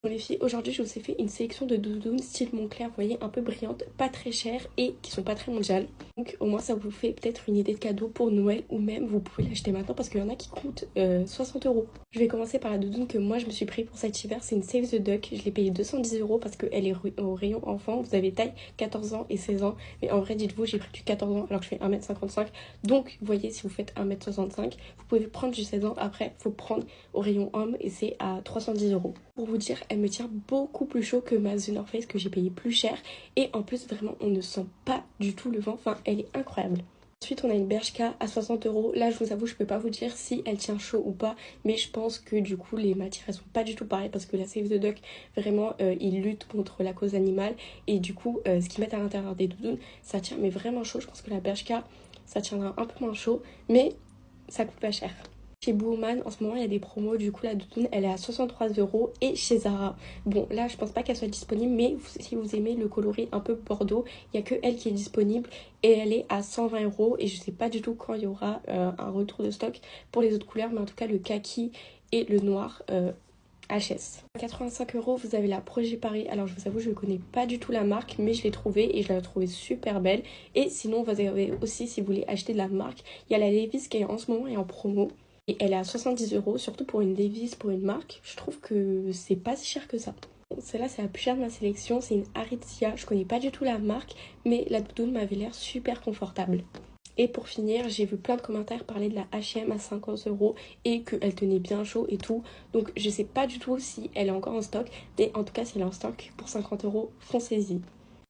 Bon les filles, aujourd'hui je vous ai fait une sélection de doudounes style Moncler, vous voyez, un peu brillantes, pas très chères et qui sont pas très mondiales. Donc au moins ça vous fait peut-être une idée de cadeau pour Noël ou même vous pouvez l'acheter maintenant parce qu'il y en a qui coûtent 60 euros. Je vais commencer par la doudoune que moi je me suis pris pour cet hiver, c'est une Save the Duck. Je l'ai payée 210 euros parce qu'elle est au rayon enfant, vous avez taille 14 ans et 16 ans. Mais en vrai dites-vous, j'ai pris du 14 ans alors que je fais 1m55. Donc vous voyez, si vous faites 1m65, vous pouvez prendre du 16 ans, après faut prendre au rayon homme et c'est à 310 euros. Pour vous dire, elle me tient beaucoup plus chaud que ma The North Face que j'ai payé plus cher. Et en plus, vraiment, on ne sent pas du tout le vent. Enfin, elle est incroyable. Ensuite, on a une Bershka à 60 euros. Là, je vous avoue, je peux pas vous dire si elle tient chaud ou pas. Mais je pense que du coup, les matières, elles sont pas du tout pareilles. Parce que la Save the Duck, vraiment, ils luttent contre la cause animale. Et du coup, ce qu'ils mettent à l'intérieur des doudounes, ça tient mais vraiment chaud. Je pense que la Bershka, ça tiendra un peu moins chaud. Mais ça coûte pas cher. Chez Boohman, en ce moment, il y a des promos. Du coup, la doudoune, elle est à 63 euros. Et chez Zara, bon, là, je pense pas qu'elle soit disponible. Mais si vous aimez le coloris un peu bordeaux, il n'y a que elle qui est disponible. Et elle est à 120 euros. Et je sais pas du tout quand il y aura un retour de stock pour les autres couleurs. Mais en tout cas, le kaki et le noir HS. À 85 euros, vous avez la Projet Paris. Alors, je vous avoue, je ne connais pas du tout la marque, mais je l'ai trouvée et je l'ai trouvée super belle. Et sinon, vous avez aussi, si vous voulez acheter de la marque, il y a la Levi's qui est en ce moment et en promo. Et elle est à 70 euros, surtout pour une Levi's, pour une marque. Je trouve que c'est pas si cher que ça. Celle-là, c'est la plus chère de ma sélection. C'est une Aritzia. Je connais pas du tout la marque, mais la doudoune m'avait l'air super confortable. Et pour finir, j'ai vu plein de commentaires parler de la H&M à 50 euros et qu'elle tenait bien chaud et tout. Donc je sais pas du tout si elle est encore en stock, mais en tout cas si elle est en stock pour 50 euros, foncez-y.